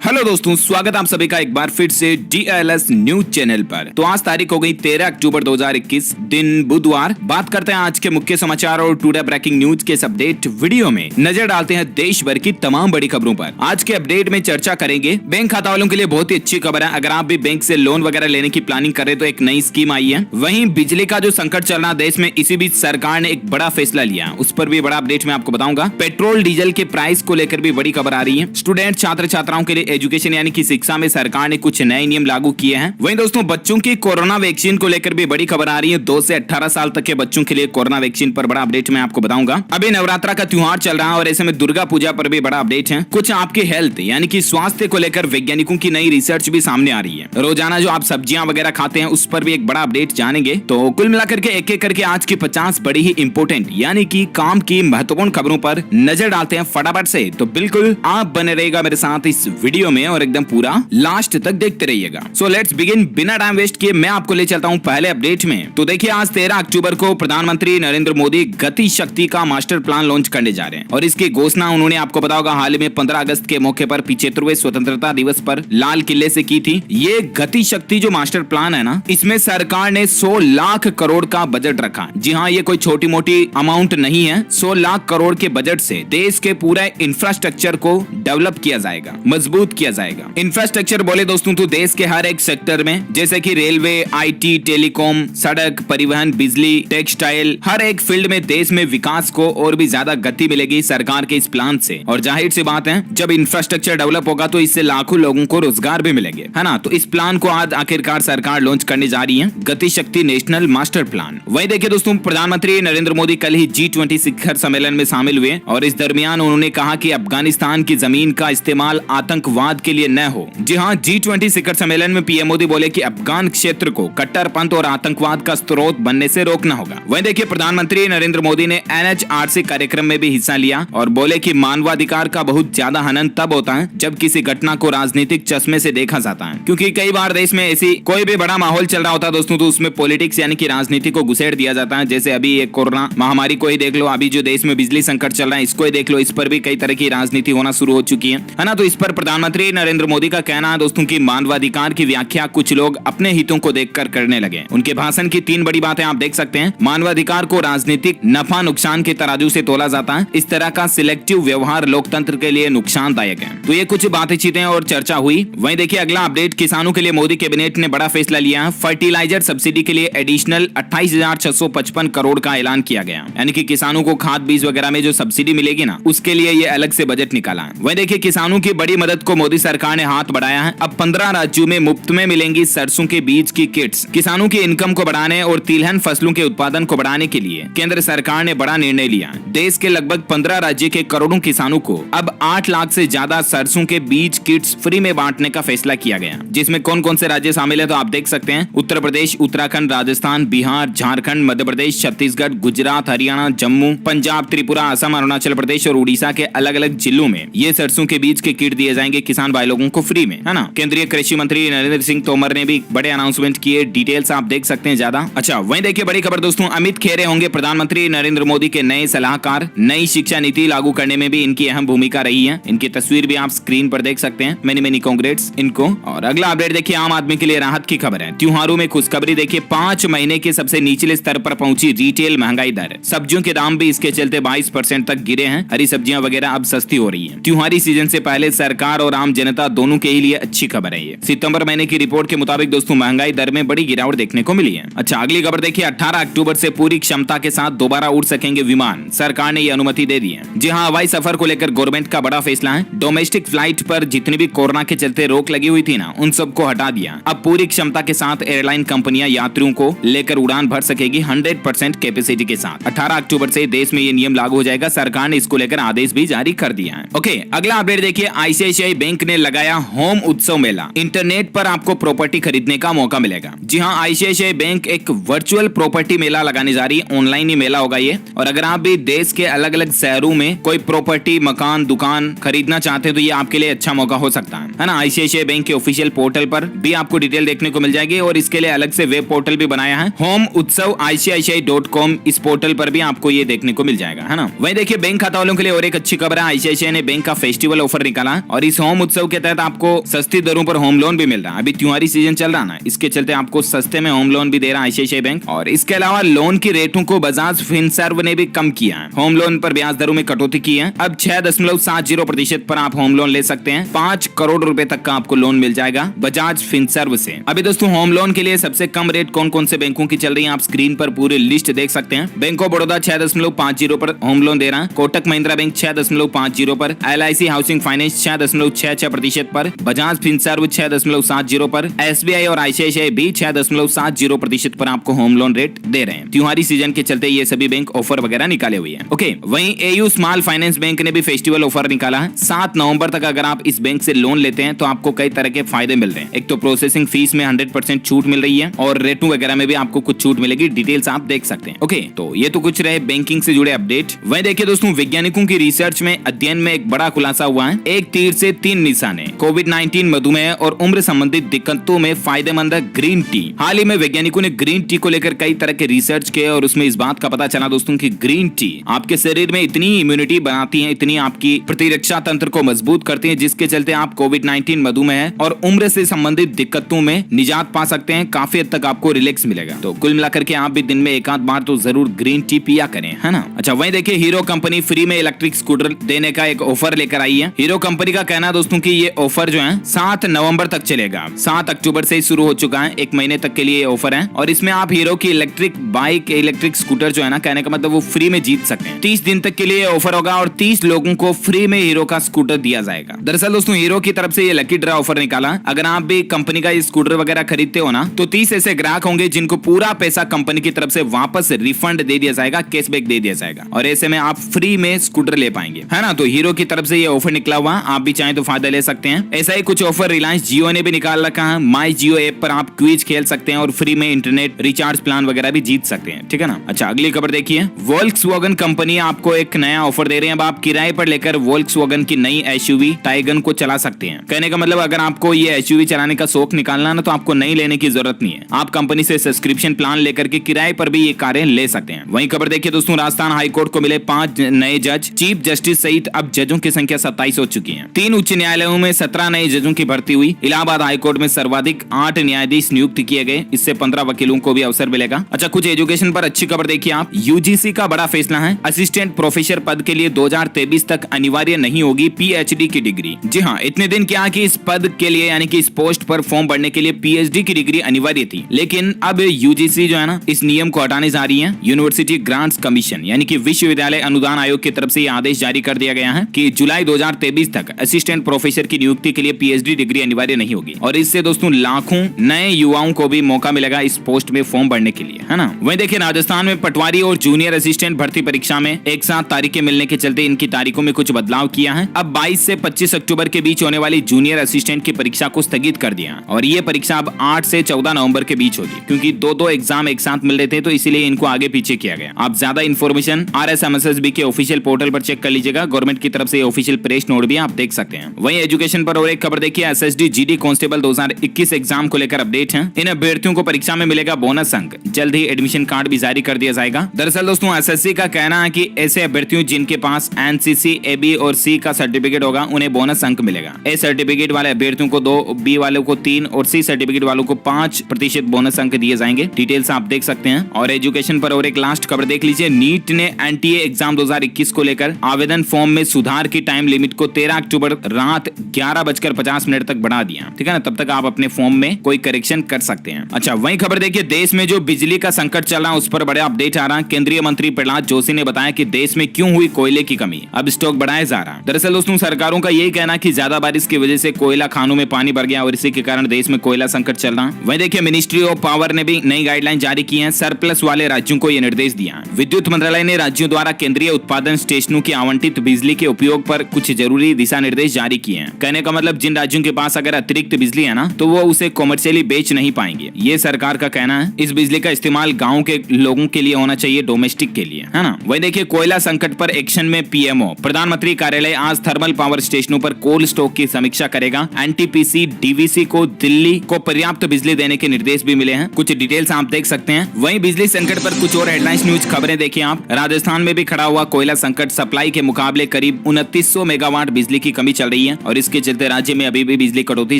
Hello दोस्तों, स्वागत आप सभी का एक बार फिर से DLS न्यूज चैनल पर। तो आज तारीख हो गई 13 अक्टूबर 2021, दिन बुधवार। बात करते हैं आज के मुख्य समाचार और टुडे ब्रेकिंग न्यूज के इस अपडेट वीडियो में नजर डालते हैं देश भर की तमाम बड़ी खबरों पर। आज के अपडेट में चर्चा करेंगे बैंक खाता वालों के लिए बहुत ही अच्छी खबर है। अगर आप भी बैंक से लोन वगैरह लेने की प्लानिंग कर रहे तो एक नई स्कीम आई है। वहीं बिजली का जो संकट चल रहा देश में, इसी बीच सरकार ने एक बड़ा फैसला लिया, उस पर भी बड़ा अपडेट मैं आपको बताऊंगा। पेट्रोल डीजल के प्राइस को लेकर भी बड़ी खबर आ रही है। स्टूडेंट छात्र छात्राओं के लिए एजुकेशन यानी कि शिक्षा में सरकार ने कुछ नए नियम लागू किए हैं। वहीं दोस्तों, बच्चों की कोरोना वैक्सीन को लेकर भी बड़ी खबर आ रही है। 2 से 18 साल तक के बच्चों के लिए कोरोना वैक्सीन पर बड़ा अपडेट मैं आपको बताऊंगा। अभी नवरात्रा का त्योहार चल रहा है और ऐसे में दुर्गा पूजा पर भी बड़ा अपडेट है। कुछ आपके हेल्थ यानी कि स्वास्थ्य को लेकर वैज्ञानिकों की नई रिसर्च भी सामने आ रही है। रोजाना जो आप सब्जियां वगैरह खाते हैं उस पर भी एक बड़ा अपडेट जानेंगे। तो कुल मिलाकर के एक एक करके आज की 50 बड़ी ही इंपोर्टेंट यानी कि काम की महत्वपूर्ण खबरों पर नजर डालते हैं फटाफट से। तो बिल्कुल आप बने रहेगा मेरे साथ इस वीडियो में और एकदम पूरा लास्ट तक देखते रहिएगा। So let's begin. बिना टाइम वेस्ट किए मैं आपको ले चलता हूं पहले अपडेट में। तो देखिए, आज 13 अक्टूबर को प्रधानमंत्री नरेंद्र मोदी गति शक्ति का मास्टर प्लान लॉन्च करने जा रहे हैं और इसकी घोषणा उन्होंने आपको पता होगा हाल ही में 15 अगस्त के मौके पर 75वें स्वतंत्रता दिवस पर लाल किले से की थी। ये गति शक्ति जो मास्टर प्लान है ना, इसमें सरकार ने 100 लाख करोड़ का बजट रखा। जी हाँ, ये कोई छोटी मोटी अमाउंट नहीं है। 100 लाख करोड़ के बजट से देश के पूरे इंफ्रास्ट्रक्चर को डेवलप किया जाएगा, मजबूत किया जाएगा। इंफ्रास्ट्रक्चर बोले दोस्तों तो देश के हर एक सेक्टर में, जैसे कि रेलवे, IT, टेलीकॉम, सड़क, परिवहन, बिजली, टेक्सटाइल, हर एक फील्ड में देश में विकास को और भी ज्यादा गति मिलेगी सरकार के इस प्लान से। और जाहिर सी बात है, जब इंफ्रास्ट्रक्चर डेवलप होगा तो इससे लाखों लोगों को रोजगार भी मिलेंगे, है ना। तो इस प्लान को आज आखिरकार सरकार लॉन्च करने जा रही है, गति शक्ति नेशनल मास्टर प्लान। वहीं देखिए दोस्तों, प्रधानमंत्री नरेंद्र मोदी कल ही G20 शिखर सम्मेलन में शामिल हुए और इस दरमियान उन्होंने कहा कि अफगानिस्तान की जमीन का इस्तेमाल आतंकवाद के लिए न हो। जी हाँ, G20 शिखर सम्मेलन में पीएम मोदी बोले कि अफगान क्षेत्र को कट्टरपंथ और आतंकवाद का स्रोत बनने से रोकना होगा। वहीं देखिए, प्रधानमंत्री नरेंद्र मोदी ने NHRC कार्यक्रम में भी हिस्सा लिया और बोले कि मानवाधिकार का बहुत ज्यादा हनन तब होता है जब किसी घटना को राजनीतिक चश्मे से देखा जाता है, क्योंकि कई बार देश में ऐसी कोई भी बड़ा माहौल चल रहा होता है दोस्तों, तो उसमें पॉलिटिक्स यानी कि राजनीति को घुसेड़ दिया जाता है। जैसे अभी ये कोरोना महामारी को ही देख लो, अभी जो देश में बिजली संकट चल रहा है इसको ही देख लो, इस पर भी कई तरह की राजनीति होना शुरू हो चुकी है ना। तो इस पर प्रधानमंत्री नरेंद्र मोदी का कहना है दोस्तों की मानवाधिकार की व्याख्या कुछ लोग अपने हितों को देखकर करने लगे। उनके भाषण की 3 बड़ी बातें आप देख सकते हैं। मानवाधिकार को राजनीतिक नफा नुकसान के तराजू से तोला जाता है। इस तरह का सिलेक्टिव व्यवहार लोकतंत्र के लिए नुकसानदायक है। तो ये कुछ बातचीतें और चर्चा हुई। वहीं देखिए, अगला अपडेट, किसानों के लिए मोदी कैबिनेट ने बड़ा फैसला लिया है। फर्टिलाइजर सब्सिडी के लिए एडिशनल 28,655 करोड़ का ऐलान किया गया, यानी कि किसानों को खाद बीज वगैरह में जो सब्सिडी मिलेगी ना, उसके लिए ये अलग से बजट निकाला है। वहीं देखिए, किसानों की बड़ी मदद को मोदी सरकार ने हाथ बढ़ाया है। अब 15 राज्यों में मुफ्त में मिलेंगी सरसों के बीज की किट्स। किसानों की इनकम को बढ़ाने और तिलहन फसलों के उत्पादन को बढ़ाने के लिए केंद्र सरकार ने बड़ा निर्णय लिया। देश के लगभग 15 राज्य के करोड़ों किसानों को अब 8 लाख से ज्यादा सरसों के बीज किट्स फ्री में बांटने का फैसला किया गया। जिसमें कौन कौन से राज्य शामिल है तो आप देख सकते हैं। उत्तर प्रदेश, उत्तराखंड, राजस्थान, बिहार, झारखंड, मध्य प्रदेश, छत्तीसगढ़, गुजरात, हरियाणा, जम्मू, पंजाब, त्रिपुरा, असम, अरुणाचल प्रदेश और उड़ीसा के अलग अलग जिलों में ये सरसों के बीज के किट दिए जाएंगे किसान भाई लोगों को फ्री में, है ना। केंद्रीय कृषि मंत्री नरेंद्र सिंह तोमर ने भी बड़े अनाउंसमेंट किए, डिटेल्स आप देख सकते हैं ज्यादा। अच्छा, वहीं देखिए बड़ी खबर दोस्तों, अमित खेरे होंगे प्रधानमंत्री नरेंद्र मोदी के नए सलाहकार। नई शिक्षा नीति लागू करने में भी इनकी अहम भूमिका रही है। इनकी तस्वीर भी आप स्क्रीन पर देख सकते हैं। मेनी कांग्रेट्स इनको। और अगला अपडेट देखिए, आम आदमी के लिए राहत की खबर है। त्योहारों में खुशखबरी देखिए, 5 महीने के सबसे निचले स्तर पर पहुंची रिटेल महंगाई दर। सब्जियों के दाम भी इसके चलते 22% तक गिरे हैं। हरी सब्जियां वगैरह अब सस्ती हो रही है। त्योहारी सीजन से पहले सरकार और आम जनता दोनों के ही लिए अच्छी खबर है ये। सितंबर महीने की रिपोर्ट के मुताबिक दोस्तों महंगाई दर में बड़ी गिरावट देखने को मिली है। अच्छा, अगली खबर देखिए, 18 अक्टूबर से पूरी क्षमता के साथ दोबारा उड़ सकेंगे विमान। सरकार ने ये अनुमति दे दी है। जी हाँ, हवाई सफर को लेकर गवर्नमेंट का बड़ा फैसला है। डोमेस्टिक फ्लाइट पर जितनी भी कोरोना के चलते रोक लगी हुई थी ना, उन सबको हटा दिया। अब पूरी क्षमता के साथ एयरलाइन कंपनियां यात्रियों को लेकर उड़ान भर सकेगी 100% कैपेसिटी के साथ। 18 अक्टूबर से देश में ये नियम लागू हो जाएगा। सरकार ने इसको लेकर आदेश भी जारी कर दिया है। ओके, अगला अपडेट देखिए, ICICI बैंक ने लगाया होम उत्सव मेला। इंटरनेट पर आपको प्रॉपर्टी खरीदने का मौका मिलेगा। जी हाँ, ICICI बैंक एक वर्चुअल प्रॉपर्टी मेला लगाने जा रही है। ऑनलाइन ही मेला होगा ये। और अगर आप भी देश के अलग अलग शहरों में कोई प्रॉपर्टी, मकान, दुकान खरीदना चाहते हैं तो ये आपके लिए अच्छा मौका हो सकता है ना। ICICI बैंक के ऑफिशियल पोर्टल पर भी आपको डिटेल देखने को मिल जाएगी और इसके लिए अलग से वेब पोर्टल भी बनाया है, होम उत्सव ICICI.com। इस पोर्टल पर भी आपको ये देखने को मिल जाएगा, है ना। वहीं देखिए, बैंक खाता वालों के लिए और एक अच्छी खबर है। ICICI ने बैंक का फेस्टिवल ऑफर निकाला और इस होम होम उत्सव के तहत आपको सस्ती दरों पर होम लोन भी मिल रहा है। अभी त्योहारी सीजन चल रहा ना, इसके चलते आपको सस्ते में होम लोन भी दे रहा है आईसीआईसीआई बैंक। और इसके अलावा लोन की रेटों को बजाज फिनसर्व ने भी कम किया है। होम लोन पर ब्याज दरों में कटौती की है। अब 6.70% पर आप होम लोन ले सकते हैं। 5 करोड़ रुपए तक का आपको लोन मिल जाएगा बजाज फिनसर्व से। अभी दोस्तों होम लोन के लिए सबसे कम रेट कौन कौन से बैंकों की चल रही है, आप स्क्रीन पर पूरी लिस्ट देख सकते हैं। बैंक ऑफ बड़ौदा 6.50 पर होम लोन दे रहा है। कोटक महिंद्रा बैंक 6.50 पर, LIC हाउसिंग फाइनेंस 6.66% पर, बजाज फिनसर्व 6.70 पर, SBI और ICICI भी 6.70% पर आपको होम लोन रेट दे रहे हैं। त्योहारी सीजन के चलते ये सभी बैंक ऑफर वगैरह निकाले हुए हैं। ओके, वहीं AU स्मॉल फाइनेंस बैंक ने भी फेस्टिवल ऑफर निकाला है। 7 नवंबर तक अगर आप इस बैंक से लोन लेते हैं तो आपको कई तरह के फायदे मिल रहे हैं। एक तो प्रोसेसिंग फीस में 100% छूट मिल रही है और रेटों वगैरह में भी आपको कुछ छूट मिलेगी। डिटेल्स आप देख सकते हैं। ओके, तो ये तो कुछ रहे बैंकिंग से जुड़े अपडेट। वहीं देखिए दोस्तों, वैज्ञानिकों की रिसर्च में अध्ययन में एक बड़ा खुलासा हुआ है। एक तीर से 3 निशाने, कोविड-19, मधुमेह और उम्र संबंधित दिक्कतों में फायदेमंद है ग्रीन टी। हाल ही में वैज्ञानिकों ने ग्रीन टी को लेकर कई तरह के रिसर्च किए और उसमें इस बात का पता चला दोस्तों कि ग्रीन टी आपके शरीर में इतनी इम्यूनिटी बनाती है, इतनी आपकी प्रतिरक्षा तंत्र को मजबूत करती है, जिसके चलते आप कोविड-19, मधुमेह और उम्र से संबंधित दिक्कतों में निजात पा सकते हैं। काफी हद तक आपको रिलैक्स मिलेगा। तो कुल मिलाकर के आप भी दिन में एक आध बार तो जरूर ग्रीन टी पिया करें, है ना। अच्छा, वहीं देखिए हीरो कंपनी फ्री में इलेक्ट्रिक स्कूटर देने का एक ऑफर लेकर आई है। हीरो कंपनी का कहना है दोस्तों कि ये ऑफर जो है 7 नवंबर तक चलेगा। 7 अक्टूबर से शुरू हो चुका है। 1 महीने तक के लिए ऑफर है और इसमें आप हीरो की इलेक्ट्रिक बाइक, इलेक्ट्रिक स्कूटर जो है ना, कहने का मतलब वो फ्री में जीत सकते हैं। 30 दिन तक के लिए ऑफर होगा और 30 लोगों को फ्री में हीरो का स्कूटर दिया जाएगा। दरअसल दोस्तों हीरो की तरफ से ये लकी ड्रा ऑफर निकाला। अगर आप भी कंपनी का ये स्कूटर वगैरह खरीदते हो ना, तो 30 ऐसे ग्राहक होंगे जिनको पूरा पैसा कंपनी की तरफ से वापस रिफंड दे दिया जाएगा, कैशबैक दे दिया जाएगा और ऐसे में आप फ्री में स्कूटर ले पाएंगे, है ना। तो हीरो की तरफ से ये ऑफर निकला हुआ, आप भी चाहें तो फायदा ले सकते हैं। ऐसा ही कुछ ऑफर रिलायंस जियो ने भी निकाल रखा है। माई जियो ऐप पर आप क्विज खेल सकते हैं और फ्री में इंटरनेट रिचार्ज प्लान वगैरह भी जीत सकते हैं, ठीक है ना। अच्छा, अगली खबर देखिए, वोल्क्सवैगन कंपनी आपको एक नया ऑफर दे रहे हैं। अब आप किराए पर लेकर वोल्क्सवैगन की नई एसयूवी टाइगन को चला सकते हैं। कहने का मतलब अगर आपको ये एसयूवी चलाने का शौक निकालना ना, तो आपको नई लेने की जरूरत नहीं है। आप कंपनी से सब्सक्रिप्शन प्लान लेकर के किराए पर भी ये कारें ले सकते हैं। वहीं खबर देखिए दोस्तों, राजस्थान हाईकोर्ट को मिले 5 नए जज। चीफ जस्टिस सहित अब जजों की संख्या 27 हो चुकी है। 3 उच्च न्यायालयों में 17 नए जजों की भर्ती हुई। इलाहाबाद हाईकोर्ट में सर्वाधिक 8 न्यायाधीश नियुक्त किए गए। इससे 15 वकीलों को भी अवसर मिलेगा। अच्छा, कुछ एजुकेशन पर अच्छी खबर देखिए आप। यूजीसी का बड़ा फैसला है। असिस्टेंट प्रोफेसर पद के लिए 2023 तक अनिवार्य नहीं होगी पीएचडी की डिग्री। जी हाँ, इतने दिन क्या कि इस पद के लिए यानी कि इस पोस्ट पर फॉर्म भरने के लिए पीएचडी की डिग्री अनिवार्य थी, लेकिन अब यूजीसी जो है ना, इस नियम को हटाने जा रही है। यूनिवर्सिटी ग्रांट्स कमीशन यानी कि विश्वविद्यालय अनुदान आयोग की तरफ से यह आदेश जारी कर दिया गया है कि जुलाई 2023 तक असिस्टेंट प्रोफेसर की नियुक्ति के लिए पीएचडी डिग्री अनिवार्य नहीं होगी और इससे दोस्तों लाखों नए युवाओं को भी मौका मिलेगा इस पोस्ट में फॉर्म भरने के लिए, है ना। वहीं देखिए, राजस्थान में पटवारी और जूनियर असिस्टेंट भर्ती परीक्षा में एक साथ तारीखें मिलने के चलते इनकी तारीखों में कुछ बदलाव किया है। अब 22 से 25 अक्टूबर के बीच होने वाली जूनियर असिस्टेंट की परीक्षा को स्थगित कर दिया और ये परीक्षा अब 8 से 14 नवंबर के बीच होगी, क्योंकि दो एग्जाम एक साथ मिल रहे थे, तो इसीलिए इनको आगे पीछे किया गया। आप ज्यादा इन्फॉर्मेशन RSMSSB के ऑफिशियल पोर्टल पर चेक कर लीजिएगा। गवर्नमेंट की तरफ से ऑफिशियल प्रेस नोट भी आप देख सकते हैं। वहीं एजुकेशन पर और एक खबर देखिए, SSD GD कांस्टेबल 2021 एग्जाम को लेकर अपडेट है। इन अभ्यर्थियों को परीक्षा में मिलेगा बोनस अंक। जल्द ही एडमिशन कार्ड भी जारी कर दिया जाएगा। दरअसल दोस्तों, SSC का कहना है कि ऐसे अभ्यर्थियों जिनके पास NCC AB और C का सर्टिफिकेट होगा, उन्हें बोनस अंक मिलेगा। A सर्टिफिकेट वाले अभ्यर्थियों को 2, B वालों को 3 और C सर्टिफिकेट वालों को 5% बोनस अंक दिए जाएंगे। डिटेल्स आप देख सकते हैं। और एजुकेशन पर और एक लास्ट खबर देख लीजिए, नीट ने NTA एग्जाम 2021 को लेकर आवेदन फॉर्म में सुधार की टाइम लिमिट को 13 अक्टूबर रात 11:50 तक बढ़ा दिया, ठीक है ना। तब तक आप अपने फॉर्म में कोई करेक्शन कर सकते हैं। अच्छा, वही खबर देखिए, देश में जो बिजली का संकट चल रहा है उस पर बड़े अपडेट आ रहा है। केंद्रीय मंत्री प्रहलाद जोशी ने बताया कि देश में क्यों हुई कोयले की कमी, अब स्टॉक बढ़ाया जा रहा है। दरअसल दोस्तों, सरकारों का यही कहना कि ज्यादा बारिश की वजह से कोयला खानों में पानी भर गया और इसी के कारण देश में कोयला संकट चल रहा है। वहीं देखिए, मिनिस्ट्री ऑफ पावर ने भी नई गाइडलाइन जारी की है। सरप्लस वाले राज्यों को यह निर्देश दिया है। विद्युत मंत्रालय ने राज्यों द्वारा केंद्रीय उत्पादन स्टेशनों की आवंटित बिजली के उपयोग पर कुछ जरूरी दिशा निर्देश जारी किए हैं। कहने का मतलब, जिन राज्यों के पास अगर अतिरिक्त बिजली है ना, तो वो उसे कॉमर्शियली बेच नहीं पाएंगे। ये सरकार का कहना है। इस बिजली का इस्तेमाल गाँव के लोगों के लिए होना चाहिए, डोमेस्टिक के लिए, है ना। वही देखिए, कोयला संकट पर एक्शन में PMO प्रधानमंत्री कार्यालय आज थर्मल पावर स्टेशनों पर कोल्ड स्टॉक की समीक्षा करेगा। NTPC DVC को दिल्ली को पर्याप्त बिजली देने के निर्देश भी मिले हैं। कुछ डिटेल्स आप देख सकते हैं। वहीं बिजली संकट पर कुछ और हेडलाइंस न्यूज खबरें देखिए आप। राजस्थान में भी खड़ा हुआ कोयला संकट, सप्लाई के मुकाबले करीब 2900 मेगावाट बिजली की कमी चल रही रही है और इसके चलते राज्य में अभी भी बिजली कटौती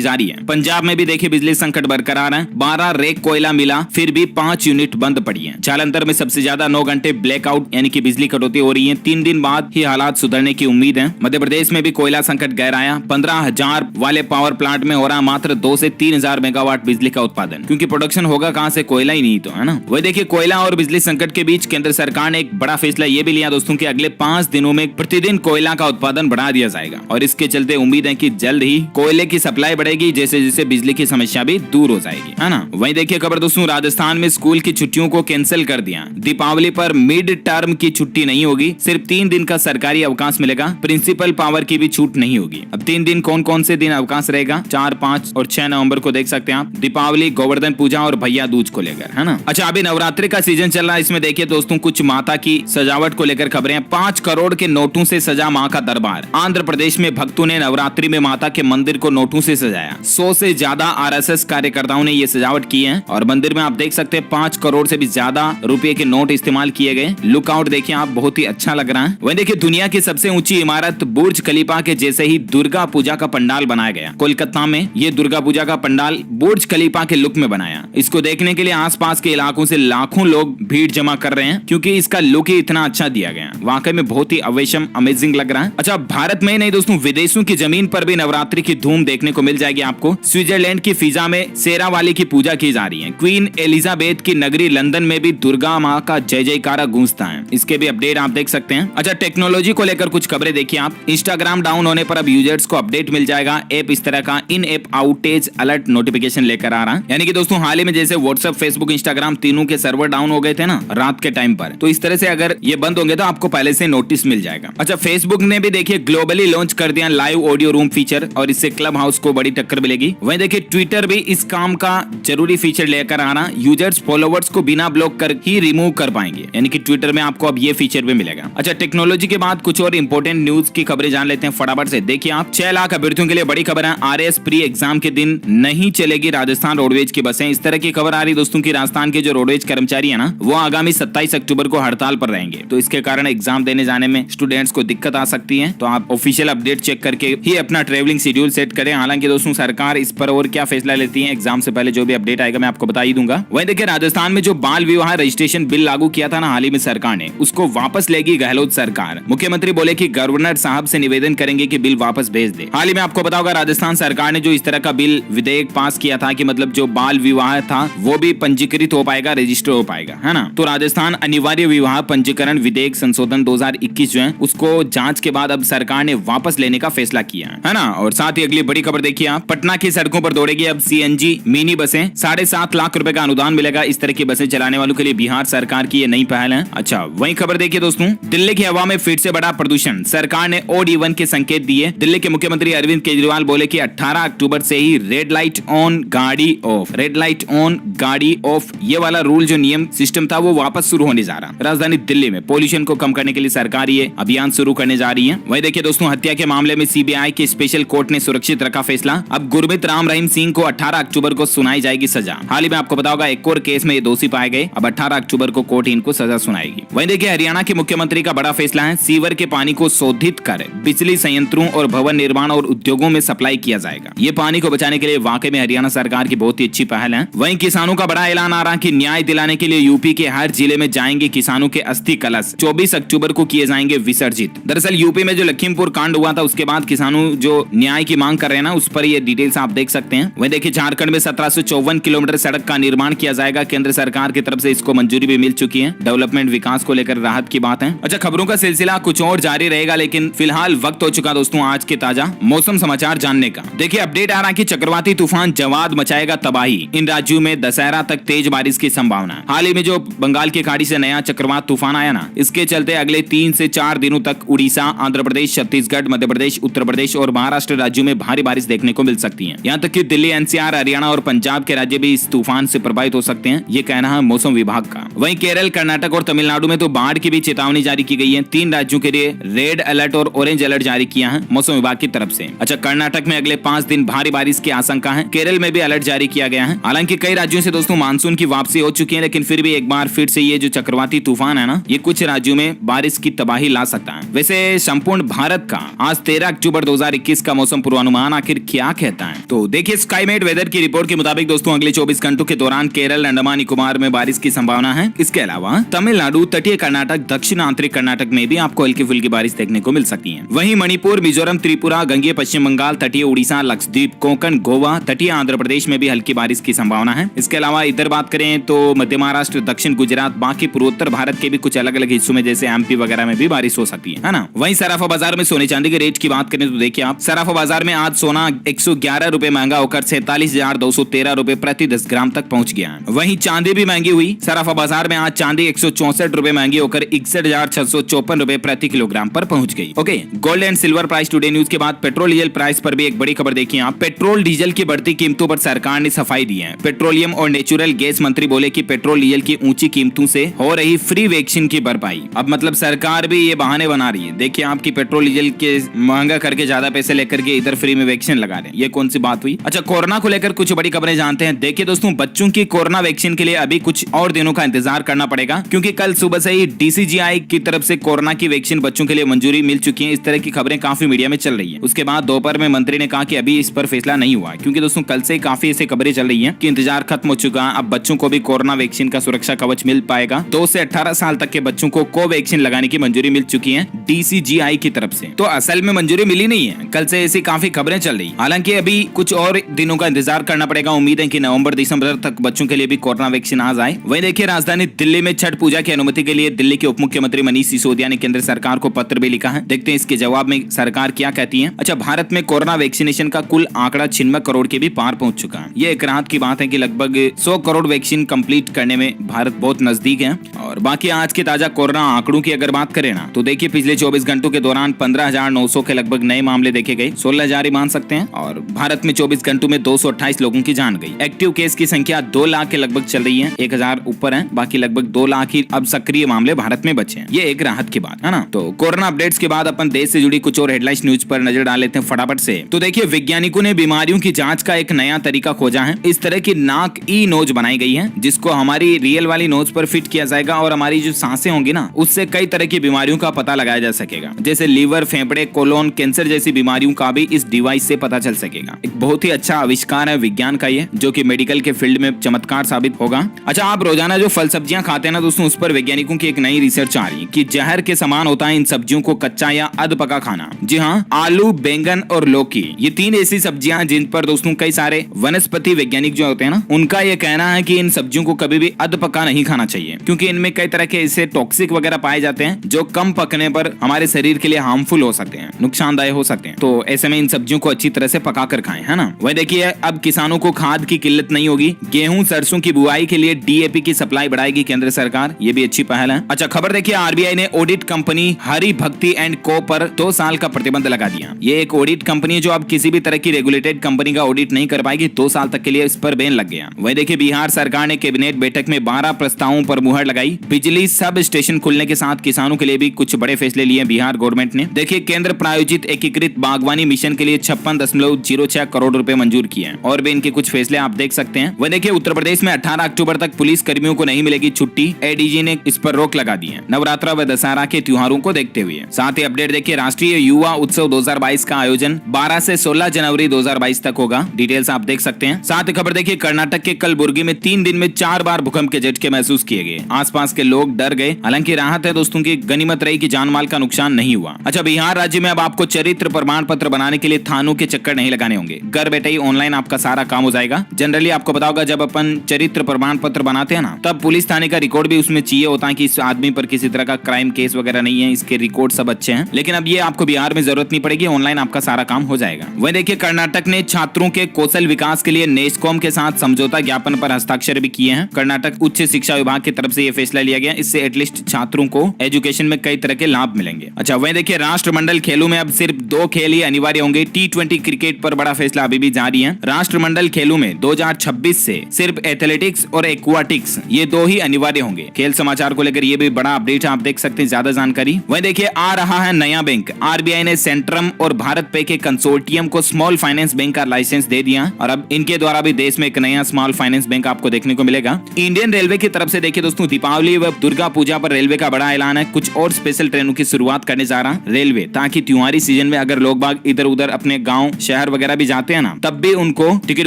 जारी है। पंजाब में भी देखिए बिजली संकट बरकरार है। 12 रेक कोयला मिला, फिर भी 5 यूनिट बंद पड़ी है। जालंधर में सबसे ज्यादा 9 घंटे ब्लैकआउट यानी कि बिजली कटौती हो रही है। 3 दिन बाद ही हालात सुधरने की उम्मीद है। मध्य प्रदेश में भी कोयला संकट गहराया। 15,000 वाले पावर प्लांट में हो रहा मात्र 2 से 3,000 मेगावाट बिजली का उत्पादन, क्योंकि प्रोडक्शन होगा कहां से, कोयला ही नहीं तो है ना। वही देखिए कोयला और बिजली संकट के बीच केंद्र सरकार ने एक बड़ा फैसला ये भी लिया दोस्तों कि अगले 5 दिनों में प्रतिदिन कोयला का उत्पादन बढ़ा दिया जाएगा और इसके चलते उम्मीद है कि जल्द ही कोयले की सप्लाई बढ़ेगी, जैसे जैसे बिजली की समस्या भी दूर हो जाएगी, है ना। वहीं देखिए खबर दोस्तों, राजस्थान में स्कूल की छुट्टियों को कैंसिल कर दिया। दीपावली पर मिड टर्म की छुट्टी नहीं होगी, सिर्फ 3 दिन का सरकारी अवकाश मिलेगा। प्रिंसिपल पावर की भी छूट नहीं होगी। अब 3 दिन कौन कौन से दिन अवकाश रहेगा, 4, 5 और 6 नवंबर को देख सकते हैं आप। दीपावली, गोवर्धन पूजा और भैया दूज को लेकर, है ना। अच्छा, अभी नवरात्रि का सीजन चल रहा है। इसमें देखिए दोस्तों कुछ माता की सजावट को लेकर खबरें। 5 करोड़ के नोटों से सजा मां का दरबार। आंध्र प्रदेश में भक्तों ने नवरात्रि में माता के मंदिर को नोटों से सजाया। 100 से ज्यादा आरएसएस कार्यकर्ताओं ने ये सजावट की है और मंदिर में आप देख सकते हैं 5 करोड़ से भी ज्यादा रुपए के नोट इस्तेमाल किए गए। लुकआउट देखिए आप, बहुत ही अच्छा लग रहा है। वहीं देखिए दुनिया की सबसे ऊंची इमारत बुर्ज खलीफा के जैसे ही दुर्गा पूजा का पंडाल बनाया गया। कोलकाता में ये दुर्गा पूजा का पंडाल बुर्ज खलीफा के लुक में बनाया। इसको देखने के लिए आसपास के इलाकों से लाखों लोग भीड़ जमा कर रहे हैं, क्योंकि इसका लुक ही इतना अच्छा दिया गया। वाकई में बहुत ही अवेशम अमेजिंग लग रहा है। अच्छा, भारत में नहीं दोस्तों, विदेशों की जमीन पर भी नवरात्रि की धूम देखने को मिल जाएगी आपको। स्विट्जरलैंड की फिजा में शेरावाली की पूजा की जा रही है। क्वीन एलिजाबेथ की नगरी लंदन में भी दुर्गा माँ का जय जयकारा गूंजता है। इसके भी अपडेट आप देख सकते हैं। अच्छा, टेक्नोलॉजी को लेकर कुछ खबरें देखिए आप। इंस्टाग्राम डाउन होने पर अब यूजर्स को अपडेट मिल जाएगा। ऐप इस तरह का इन ऐप आउटेज अलर्ट नोटिफिकेशन लेकर आ रहा है। यानी कि दोस्तों हाल ही में जैसे व्हाट्सएप, फेसबुक, इंस्टाग्राम तीनों के सर्वर डाउन हो गए थे ना रात के टाइम पर, तो इस तरह से अगर ये बंद होंगे तो आपको पहले से नोटिस मिल जाएगा। अच्छा, फेसबुक ने भी देखिए ग्लोबली लॉन्च कर दिया लाइव ऑडियो रूम फीचर और इससे क्लब हाउस को बड़ी टक्कर मिलेगी। वहीं देखिए ट्विटर भी इस काम का जरूरी फीचर लेकर आ रहा। यूजर्स फॉलोवर्स को बिना ब्लॉक कर ही रिमूव कर पाएंगे, यानी कि ट्विटर में आपको अब ये फीचर भी मिलेगा। अच्छा, टेक्नोलॉजी के बाद कुछ और इंपॉर्टेंट न्यूज की खबरें जान लेते हैं फटाफट से। देखिए आप, 6 लाख अभ्यर्थियों के लिए बड़ी खबर है। आरएएस प्री एग्जाम के दिन नहीं चलेगी राजस्थान रोडवेज की बसें। इस तरह की खबर आ रही दोस्तों की राजस्थान के जो रोडवेज कर्मचारी है ना, वो आगामी 27 अक्टूबर को हड़ताल पर रहेंगे। तो इसके कारण एग्जाम देने जाने में स्टूडेंट्स को दिक्कत आ सकती है। तो आप ऑफिशियल अपडेट चेक करके ही अपना ट्रेवलिंग शेड्यूल सेट करें। हालांकि दोस्तों सरकार इस पर और क्या फैसला लेती है एग्जाम से पहले, जो भी अपडेट आएगा मैं आपको बता ही दूंगा। वहीं देखिए राजस्थान में जो बाल विवाह रजिस्ट्रेशन बिल लागू किया था ना हाल ही में सरकार ने, उसको वापस लेगी गहलोत सरकार। मुख्यमंत्री बोले कि गवर्नर साहब से निवेदन करेंगे कि बिल वापस भेज दे। हाल ही में आपको पता होगा राजस्थान सरकार ने जो इस तरह का बिल विधेयक पास किया था कि मतलब जो बाल विवाह था वो भी पंजीकृत हो पाएगा, रजिस्टर हो पाएगा, है ना। तो राजस्थान अनिवार्य विवाह पंजीकरण विधेयक संशोधन 2021 जो है उसको जांच के बाद अब सरकार ने वापस लेने का फैसला किया है ना। और साथ ही अगली बड़ी खबर देखिए आप, पटना की सड़कों पर दौड़ेगी अब सीएनजी मिनी बसें। 7.5 लाख रुपए का अनुदान मिलेगा। इस तरह की बसें चलाने वालों के लिए बिहार सरकार की ये नई पहल है। अच्छा, वही खबर देखिए दोस्तों, दिल्ली की हवा में फिर से बड़ा प्रदूषण, सरकार ने ओड इवन के संकेत दिए। दिल्ली के मुख्यमंत्री अरविंद केजरीवाल बोले कि 18 अक्टूबर से ही रेड लाइट ऑन गाड़ी ऑफ, रेड लाइट ऑन गाड़ी ऑफ, ये वाला रूल जो नियम सिस्टम था वो वापस शुरू होने जा रहा। राजधानी दिल्ली में पोल्यूशन को कम करने के लिए सरकार ये अभियान शुरू करने जा रही है। वहीं देखिए दोस्तों, हत्या के मामले में सीबीआई के स्पेशल कोर्ट ने सुरक्षित रखा फैसला। अब गुरमीत राम रहीम सिंह को 18 अक्टूबर को सुनाई जाएगी सजा। हाल ही में आपको पता होगा एक और केस में ये दोषी पाए गए। अब 18 अक्टूबर को कोर्ट इनको सजा सुनाएगी। वहीं देखिए हरियाणा के मुख्यमंत्री का बड़ा फैसला है, सीवर के पानी को शोधित कर बिजली संयंत्रों और भवन निर्माण और उद्योगों में सप्लाई किया जाएगा। ये पानी को बचाने के लिए वाकई में हरियाणा सरकार की बहुत ही अच्छी पहल है। वहीं किसानों का बड़ा ऐलान आ रहा कि न्याय दिलाने के लिए यूपी के हर जिले में जाएंगे किसानों के अस्थि कलश। 24 अक्टूबर को किए जाएंगे विसर्जित। दरअसल यूपी में जो लखीमपुर कांड हुआ था उसके बाद किसानों जो न्याय की मांग कर रहे हैं ना, उस पर ये डिटेल्स आप देख सकते हैं। वहीं देखिए झारखंड में 1754 किलोमीटर सड़क का निर्माण किया जाएगा। केंद्र सरकार की तरफ से इसको मंजूरी भी मिल चुकी है। डेवलपमेंट विकास को लेकर राहत की बात है। अच्छा, खबरों का सिलसिला कुछ और जारी रहेगा, लेकिन फिलहाल वक्त हो चुका दोस्तों आज के ताजा मौसम समाचार जानने का। देखिए अपडेट आ रहा कि चक्रवाती तूफान जवाद मचाएगा तबाही। इन राज्यों में दशहरा तक तेज बारिश की संभावना। हाल ही में जो बंगाल की खाड़ी से नया चक्रवात तूफान आया ना, इसके चलते अगले 3 से 4 दिनों तक उड़ीसा, आंध्र प्रदेश, छत्तीसगढ़, मध्य प्रदेश, उत्तर प्रदेश और महाराष्ट्र राज्यों में भारी बारिश देखने को मिल सकती है। यहाँ तक कि दिल्ली, एनसीआर, हरियाणा और पंजाब के राज्य भी इस तूफान से प्रभावित हो सकते हैं, ये कहना है मौसम विभाग का। वहीं केरल, कर्नाटक और तमिलनाडु में तो बाढ़ की भी चेतावनी जारी की गई है। 3 राज्यों के लिए रेड अलर्ट और ऑरेंज अलर्ट जारी किया है मौसम विभाग की तरफ से। अच्छा, कर्नाटक में अगले 5 दिन भारी बारिश की आशंका है। केरल में भी अलर्ट जारी किया गया है। हालांकि कई राज्यों से दोस्तों मानसून की वापसी हो चुकी है, लेकिन फिर भी एक बार फिर से ये जो चक्रवाती तूफान है ना, ये कुछ राज्यों में बारिश की तबाही ला सकता है। वैसे संपूर्ण भारत का आज 13 अक्टूबर अक्टूबर 2021 का मौसम पूर्वानुमान आखिर क्या कहता है। तो देखिए स्काईमेट वेदर की रिपोर्ट के मुताबिक दोस्तों अगले 24 घंटों के दौरान केरल, अंडमान निकोबार में बारिश की संभावना है। इसके अलावा तमिलनाडु, तटीय कर्नाटक, दक्षिण आंतरिक कर्नाटक में भी आपको हल्की फुल्की बारिश देखने को मिल सकती है। वहीं मणिपुर, मिजोरम, त्रिपुरा, गंगेय पश्चिम बंगाल, तटीय उड़ीसा, लक्षद्वीप, कोंकण, गोवा, तटीय आंध्र प्रदेश में भी हल्की बारिश की संभावना है। इसके अलावा इधर बात करें तो मध्य महाराष्ट्र, दक्षिण गुजरात, बाकी पूर्वोत्तर भारत के भी कुछ अलग अलग हिस्सों में जैसे एमपी वगैरह में भी बारिश हो सकती है ना। वहीं सराफा बाजार में सोने चांदी के रेट की बात करें तो देखिए आप सराफा बाजार में आज सोना 111 रुपए महंगा होकर 47,213 रुपए प्रति 10 ग्राम तक पहुंच गया है। वहीं चांदी भी महंगी हुई। सराफा बाजार में आज चांदी 164 रुपए महंगी होकर 61,654 रुपए प्रति किलोग्राम पर पहुंच गई। Okay, gold and silver price today news के बाद पेट्रोल डीजल प्राइस पर भी एक बड़ी खबर देखिए आप। पेट्रोल डीजल की बढ़ती कीमतों पर सरकार ने सफाई दी है। पेट्रोलियम और नेचुरल गैस मंत्री बोले कि पेट्रोल डीजल की ऊंची कीमतों से हो रही फ्री वैक्सीन की भरपाई। अब मतलब सरकार भी ये बहाने बना रही है। देखिए आपकी पेट्रोल डीजल के महंगा करके ज्यादा पैसे लेकर के इधर फ्री में वैक्सीन लगा रहे हैं, ये कौन सी बात हुई। अच्छा, कोरोना को लेकर कुछ बड़ी खबरें जानते हैं। देखिए दोस्तों, बच्चों की कोरोना वैक्सीन के लिए अभी कुछ और दिनों का इंतजार करना पड़ेगा, क्योंकि कल सुबह से ही DCGI की तरफ से कोरोना की वैक्सीन बच्चों के लिए मंजूरी मिल चुकी है। इस तरह की खबरें काफी मीडिया में चल रही है। उसके बाद दोपहर में मंत्री ने कहा कि अभी इस पर फैसला नहीं हुआ, क्योंकि दोस्तों कल से काफी ऐसी खबरें चल रही है कि इंतजार खत्म हो चुका है। अब बच्चों को भी कोरोना वैक्सीन का सुरक्षा कवच मिल पाएगा। 2 से 18 साल तक के बच्चों को कोवैक्सीन लगाने की मंजूरी मिल चुकी है DCGI की तरफ से। तो असल में मंजूरी मिली नहीं है, कल से ऐसी काफी खबरें चल रही। हालांकि अभी कुछ और दिनों का इंतजार करना पड़ेगा। उम्मीद है कि नवंबर दिसंबर तक बच्चों के लिए भी कोरोना वैक्सीन आ जाए। वहीं देखिए राजधानी दिल्ली में छठ पूजा की अनुमति के लिए दिल्ली के उप मुख्यमंत्री मनीष सिसोदिया ने केंद्र सरकार को पत्र भी लिखा है। देखते हैं इसके जवाब में सरकार क्या कहती है। अच्छा, भारत में कोरोना वैक्सीनेशन का कुल आंकड़ा 96 करोड़ के भी पार पहुंच चुका है। ये एक राहत की बात है कि लगभग 100 करोड़ वैक्सीन कंप्लीट करने में भारत बहुत नजदीक है। और बाकी आज के ताजा कोरोना आंकड़ों की अगर बात करें ना, तो देखिए पिछले 24 घंटों के दौरान 15,900 के लगभग नए मामले देखे गए, 16,000 ही मान सकते हैं। और भारत में 24 घंटों में 228 लोगों की जान गई। एक्टिव केस की संख्या 2 लाख के लगभग चल रही है, 1,000 ऊपर है। बाकी लगभग 2 लाख ही अब सक्रिय मामले भारत में बचे हैं। ये एक राहत की बात है ना। तो कोरोना अपडेट्स के बाद अपन देश से जुड़ी कुछ और हेडलाइंस न्यूज पर नजर डाल लेते हैं फटाफट से। तो देखिए वैज्ञानिकों ने बीमारियों की जांच का एक नया तरीका खोजा है। इस तरह की नाक ई नोज बनाई गई है, जिसको हमारी रियल वाली नोज पर फिट किया जाएगा और हमारी जो सांसें होंगी ना, उससे कई तरह की बीमारियों का पता लगाया जा सकेगा, जैसे लीवर, फेफड़े, कोलोन कैंसर जैसी बीमारियों का भी इस डिवाइस से पता चल सकेगा। एक बहुत ही अच्छा आविष्कार है विज्ञान का ये, जो कि मेडिकल के फील्ड में चमत्कार साबित होगा। अच्छा, आप रोजाना जो फल सब्जियां खाते हैं ना दोस्तों, उस पर वैज्ञानिकों की एक नई रिसर्च आ रही है कि जहर के समान होता है इन सब्जियों को कच्चा या अध पका खाना। जी हाँ, आलू, बैंगन और लौकी, ये 3 ऐसी सब्जियां हैं जिन पर दोस्तों कई सारे वनस्पति वैज्ञानिक जो होते हैं ना, उनका ये कहना है कि इन सब्जियों को कभी भी अध पका नहीं खाना चाहिए, क्योंकि इनमें कई तरह के ऐसे टॉक्सिक वगैरह पाए जाते हैं जो कम पकने पर हमारे शरीर के लिए हार्मफुल हो सकते हैं, नुकसानदायक हो सकते हैं। तो ऐसे में इन सब्जियों को अच्छी तरह से पका कर खाएं, है ना। वही देखिए अब किसानों को खाद की किल्लत नहीं होगी। गेहूं, सरसों की बुआई के लिए DAP की सप्लाई बढ़ाएगी केंद्र सरकार, ये भी अच्छी पहल है। अच्छा, खबर देखिए RBI ने ऑडिट कंपनी हरि भक्ति एंड को पर 2 साल का प्रतिबंध लगा दिया। ये एक ऑडिट कंपनी है जो अब किसी भी तरह की रेगुलेटेड कंपनी का ऑडिट नहीं कर पाएगी। 2 साल तक के लिए इस पर बैन लग गया। वही देखिए बिहार सरकार ने कैबिनेट बैठक में 12 प्रस्तावों पर मुहर लगाई। बिजली सब स्टेशन खुलने के साथ किसानों के लिए भी कुछ बड़े फैसले लिए बिहार गवर्नमेंट ने। देखिए केंद्र प्रायोजित एकीकृत बागवानी मिशन के लिए 56.06 करोड़ रुपए मंजूर किए हैं। और भी इनके कुछ फैसले आप देख सकते हैं। वह देखिए उत्तर प्रदेश में 18 अक्टूबर तक पुलिस कर्मियों को नहीं मिलेगी छुट्टी। ADG ने इस पर रोक लगा दी है, नवरात्रा व दशहरा के त्योहारों को देखते हुए। साथ ही अपडेट देखिए राष्ट्रीय युवा उत्सव 2022 का आयोजन 12 से 16 जनवरी 2022 तक होगा। डिटेल्स आप देख सकते हैं। साथ ही खबर देखिए कर्नाटक के कलबुर्गी में 3 दिन में 4 बार भूकंप के झटके महसूस किए गए। आसपास के लोग डर गए। हालांकि राहत है दोस्तों की गनीमत रही कि जान माल का नुकसान नहीं हुआ। अच्छा, बिहार राज्य में अब आपको चरित्र प्रमाण पत्र बनाने के लिए थानों के चक्कर नहीं लगाने होंगे। घर बैठे ही ऑनलाइन आपका सारा काम हो जाएगा। जनरली आपको पता होगा जब अपन चरित्र प्रमाण पत्र बनाते हैं ना, तब पुलिस थाने का रिकॉर्ड भी उसमें चाहिए होता है कि इस आदमी पर किसी तरह का क्राइम केस वगैरह नहीं है, इसके रिकॉर्ड सब अच्छे हैं। लेकिन अब ये आपको बिहार में जरूरत नहीं पड़ेगी, ऑनलाइन आपका सारा काम हो जाएगा। वही देखिए कर्नाटक ने छात्रों के कौशल विकास के लिए नेस्कॉम के साथ समझौता ज्ञापन पर हस्ताक्षर भी किए हैं। कर्नाटक उच्च शिक्षा विभाग की तरफ से यह फैसला लिया गया। इससे एटलीस्ट छात्रों को एजुकेशन में कई तरह के लाभ मिलेंगे। अच्छा, वही देखिए राष्ट्रमंडल खेलों में अब सिर्फ 2 खेल ही अनिवार्य होंगे। T20 क्रिकेट पर बड़ा फैसला अभी भी जारी है। राष्ट्रमंडल खेलों में 2026 से सिर्फ एथलेटिक्स और एक्वाटिक्स ये 2 ही अनिवार्य होंगे। खेल समाचार को लेकर ये भी बड़ा अपडेट आप देख सकते हैं। ज्यादा जानकारी वही देखिए आ रहा है नया बैंक। RBI ने सेंट्रम और भारत पे के कंसोर्टियम को स्मॉल फाइनेंस बैंक का लाइसेंस दे दिया और अब इनके द्वारा भी देश में एक नया स्मॉल फाइनेंस बैंक आपको देखने को मिलेगा। इंडियन रेलवे की तरफ से देखिए दोस्तों दीपावली व दुर्गा पूजा पर रेलवे का बड़ा ऐलान है। कुछ और स्पेशल ट्रेनों की शुरुआत करने जा रहा रेलवे, ताकि त्योहारी सीजन सीजन में अगर लोग बाग इधर उधर अपने गाँव शहर वगैरह भी जाते हैं ना, तब भी उनको टिकट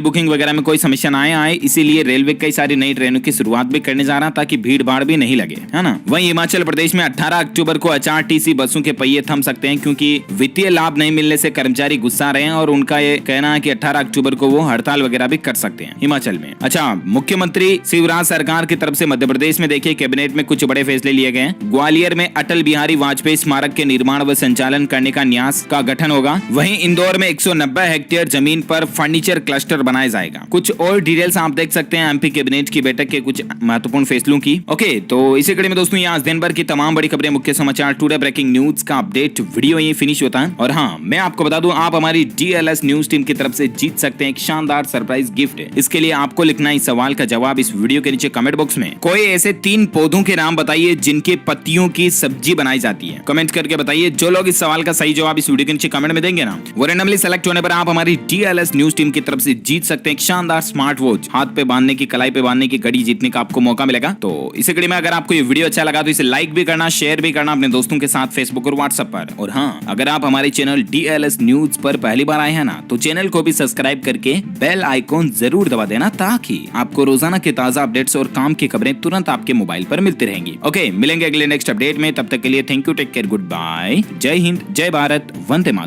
बुकिंग वगैरह में कोई समस्या ना आए, इसीलिए रेलवे कई सारी नई ट्रेनों की शुरुआत भी करने जा रहा ताकि भीड़ भाड़ भी नहीं लगे, है ना। वहीं हिमाचल प्रदेश में 18 अक्टूबर को HRTC बसों के पहिए थम सकते हैं क्योंकि वित्तीय लाभ नहीं मिलने से कर्मचारी गुस्सा रहे हैं और उनका ये कहना है कि 18 अक्टूबर को वो हड़ताल वगैरह भी कर सकते हैं हिमाचल में। अच्छा, मुख्यमंत्री शिवराज सरकार की तरफ से मध्य प्रदेश में देखिए कैबिनेट में कुछ बड़े फैसले लिए गए हैं। ग्वालियर में अटल बिहारी वाजपेयी स्मारक के निर्माण व संचालन करने का न्यास का गठन होगा। वहीं इंदौर में 190 हेक्टेयर जमीन पर फर्नीचर क्लस्टर बनाया जाएगा। कुछ और डिटेल्स आप देख सकते हैं एमपी कैबिनेट की बैठक के कुछ महत्वपूर्ण फैसलों की। ओके, तो इसी कड़ी में दोस्तों ये आज दिन भर की तमाम बड़ी खबरें, मुख्य समाचार, टुडे ब्रेकिंग न्यूज का अपडेट वीडियो ये फिनिश होता है। और हाँ, मैं आपको बता दूं, आप हमारी DLS न्यूज टीम की तरफ से जीत सकते हैं एक शानदार सरप्राइज गिफ्ट। इसके लिए आपको लिखना है इस सवाल का जवाब इस वीडियो के नीचे कमेंट बॉक्स में। कोई ऐसे 3 पौधों के नाम बताइए जिनके पत्तियों की सब्जी बनाई जाती है। कमेंट करके बताइए। जो लोग इस सवाल का सही जवाब इस वीडियो के नीचे कमेंट में देंगे ना, वो रैंडमली सेलेक्ट होने पर आप हमारी DLS न्यूज टीम की तरफ से जीत सकते हैं एक शानदार स्मार्ट वॉच, हाथ पे बांधने की, कलाई पे बांधने की घड़ी जीतने का आपको मौका मिलेगा। तो इसी कड़ी में अगर आपको ये वीडियो अच्छा लगा तो इसे लाइक भी करना, शेयर भी करना अपने दोस्तों के साथ फेसबुक और व्हाट्सएप पर। और हाँ, अगर आप हमारे चैनल DLS न्यूज पर पहली बार आए हैं ना, तो चैनल को भी सब्सक्राइब करके बेल आइकॉन जरूर दबा देना ताकि आपको रोजाना के ताजा अपडेट्स और काम की खबरें तुरंत आपके मोबाइल पर मिलती रहेंगी। ओके, मिलेंगे अगले नेक्स्ट अपडेट में। तब तक के लिए thank you, take care, goodbye, जय हिंद, जय भारत, वंदे मातरम।